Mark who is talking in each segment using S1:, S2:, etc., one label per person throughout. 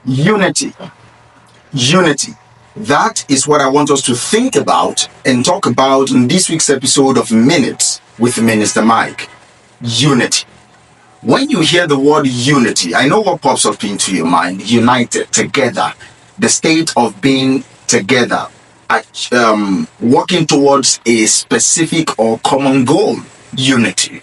S1: Unity. Unity. That is what I want us to think about and talk about in this week's episode of Minutes with Minister Mike. Unity. When you hear the word unity, I know what pops up into your mind. United, together. The state of being together. Working towards a specific or common goal. Unity.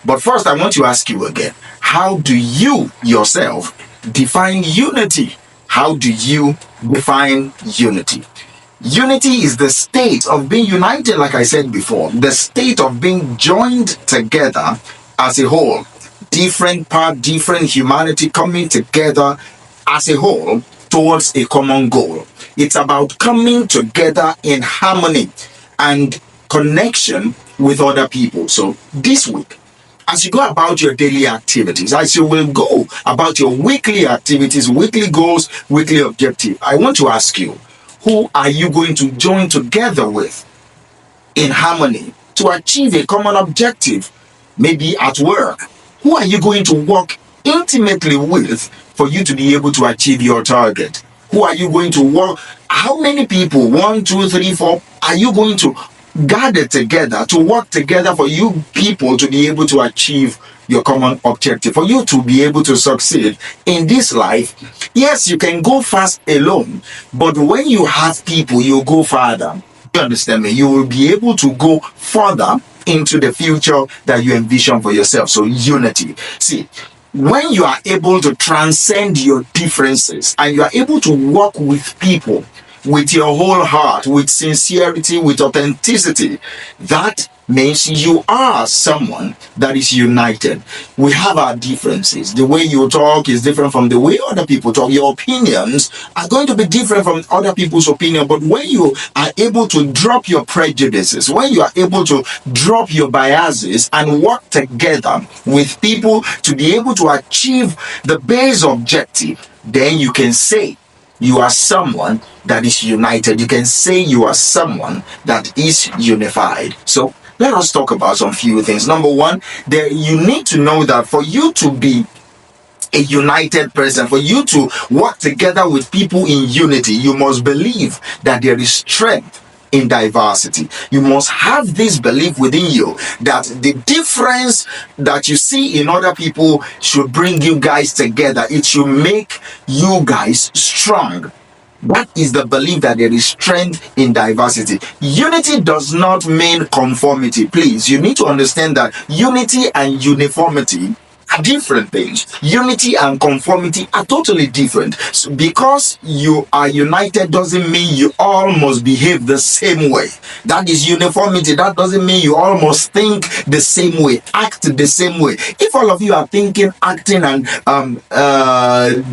S1: But first I want to ask you again, how do you yourself define unity? How do you define unity? Unity is the state of being united, like I said before, the state of being joined together as a whole. Different part, different humanity coming together as a whole towards a common goal. It's about coming together in harmony and connection with other people. So this week, as you go about your daily activities, as you will go about your weekly activities, weekly goals, weekly objective, I want to ask you, who are you going to join together with in harmony to achieve a common objective? Maybe at work. Who are you going to work intimately with for you to be able to achieve your target? Who are you going to work? How many people, 1, 2, 3, 4, are you going to gather together to work together for you people to be able to achieve your common objective, for you to be able to succeed in this life? Yes, you can go fast alone, but when you have people, you go farther. You understand me? You will be able to go further into the future that you envision for yourself. So unity. See, when you are able to transcend your differences and you are able to work with people with your whole heart, with sincerity, with authenticity, that means you are someone that is united. We have our differences. The way you talk is different from the way other people talk. Your opinions are going to be different from other people's opinion. But when you are able to drop your prejudices, when you are able to drop your biases and work together with people to be able to achieve the base objective, then you can say you are someone that is united. You can say you are someone that is unified. So let us talk about some few things. Number one, you need to know that for you to be a united person, for you to work together with people in unity, you must believe that there is strength in diversity. You must have this belief within you that the difference that you see in other people should bring you guys together. It should make you guys strong. That is the belief that there is strength in diversity. Unity does not mean conformity. Please, you need to understand that unity and uniformity are different things. Unity and conformity are totally different. So because you are united doesn't mean you all must behave the same way. That is uniformity. That doesn't mean you all must think the same way, act the same way. If all of you are thinking, acting, and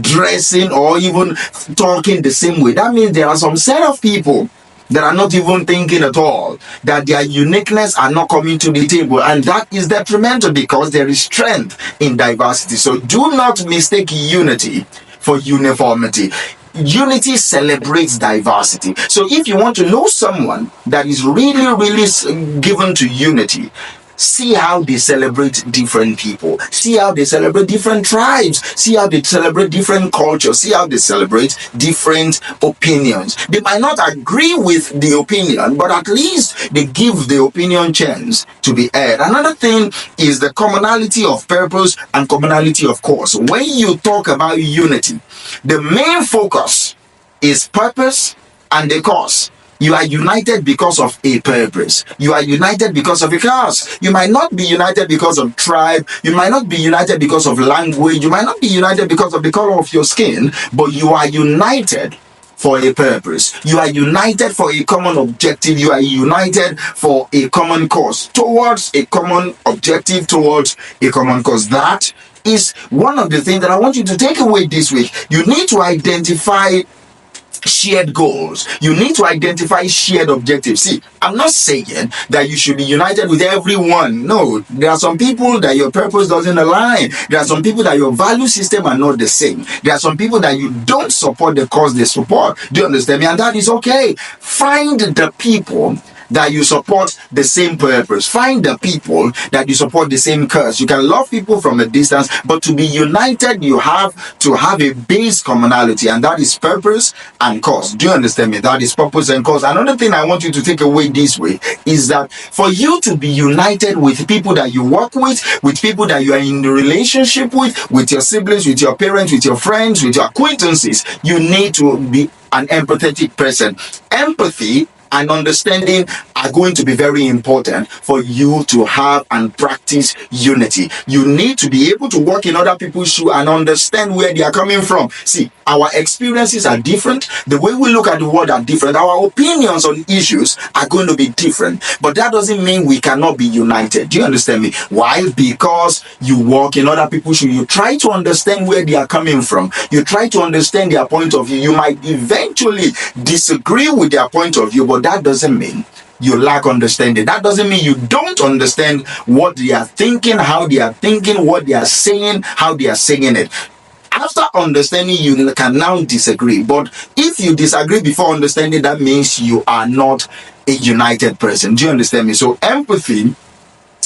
S1: dressing, or even talking the same way, that means there are some set of people that are not even thinking at all, that their uniqueness are not coming to the table, and that is detrimental because there is strength in diversity. So do not mistake unity for uniformity. Unity celebrates diversity. So if you want to know someone that is really given to unity, see how they celebrate different people. See how they celebrate different tribes. See how they celebrate different cultures. See how they celebrate different opinions. They might not agree with the opinion, but at least they give the opinion chance to be heard. Another thing is the commonality of purpose and commonality of cause. When you talk about unity, the main focus is purpose and the cause. You are united because of a purpose. You are united because of a cause. You might not be united because of tribe. You might not be united because of language. You might not be united because of the color of your skin, but you are united for a purpose. You are united for a common objective. You are united for a common cause, towards a common objective, towards a common cause. That is one of the things that I want you to take away this week. You need to identify shared goals. You need to identify shared objectives. See, I'm not saying that you should be united with everyone. No, there are some people that your purpose doesn't align. There are some people that your value system are not the same. There are some people that you don't support the cause they support. Do you understand me? And that is okay. Find the people that you support the same purpose. Find the people that you support the same cause. You can love people from a distance, but to be united, you have to have a base commonality, and that is purpose and cause. Do you understand me? That is purpose and cause. Another thing I want you to take away this way is that for you to be united with people that you work with people that you are in a relationship with your siblings, with your parents, with your friends, with your acquaintances, you need to be an empathetic person. Empathy and understanding are going to be very important for you to have and practice unity. You need to be able to walk in other people's shoes and understand where they are coming from. See, our experiences are different. The way we look at the world are different. Our opinions on issues are going to be different. But that doesn't mean we cannot be united. Do you understand me? Why? Because you walk in other people's shoes. You try to understand where they are coming from. You try to understand their point of view. You might eventually disagree with their point of view, but that doesn't mean you lack understanding. That doesn't mean you don't understand what they are thinking, how they are thinking, what they are saying, how they are saying it. After understanding, you can now disagree. But if you disagree before understanding, that means you are not a united person. Do you understand me? So empathy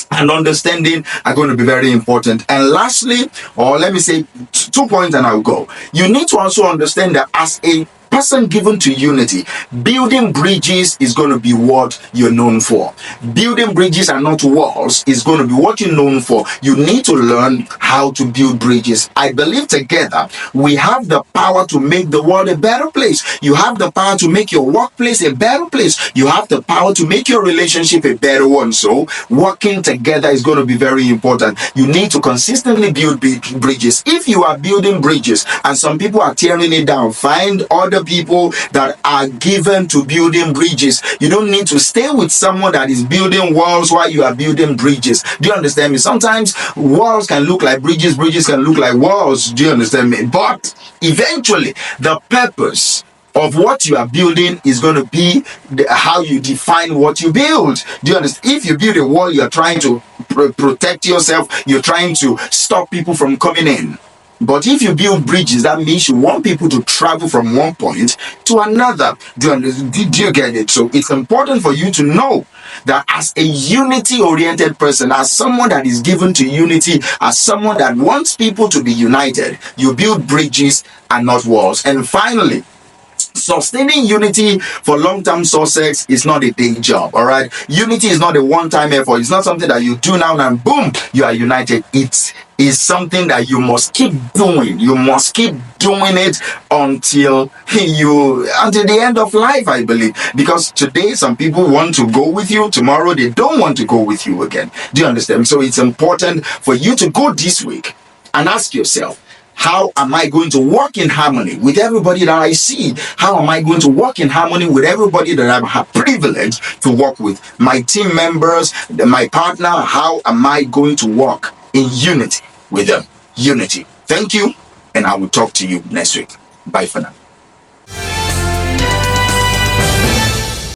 S1: and understanding are going to be very important. And lastly, or let me say 2 points and I'll go. You need to also understand that as a person given to unity, building bridges is going to be what you're known for. Building bridges and not walls is going to be what you're known for. You need to learn how to build bridges. I believe together we have the power to make the world a better place. You have the power to make your workplace a better place. You have the power to make your relationship a better one. So working together is going to be very important. You need to consistently build bridges. If you are building bridges and some people are tearing it down, find other people that are given to building bridges. You don't need to stay with someone that is building walls while you are building bridges. Do you understand me? Sometimes walls can look like bridges, bridges can look like walls. Do you understand me? But eventually the purpose of what you are building is going to be how you define what you build. Do you understand? If you build a wall, you're trying to protect yourself, you're trying to stop people from coming in. But if you build bridges, that means you want people to travel from one point to another. Do you get it? So it's important for you to know that as a unity-oriented person, as someone that is given to unity, as someone that wants people to be united, you build bridges and not walls. And finally, sustaining unity for long-term success is not a day job. All right, unity is not a one-time effort. It's not something that you do now and boom, you are united. It is something that you must keep doing. You must keep doing it until the end of life, I believe. Because today some people want to go with you, tomorrow they don't want to go with you again. Do you understand? So it's important for you to go this week and ask yourself, how am I going to work in harmony with everybody that I see? How am I going to work in harmony with everybody that I have privilege to work with? My team members, my partner, how am I going to work in unity with them? Unity. Thank you, and I will talk to you next week. Bye for now.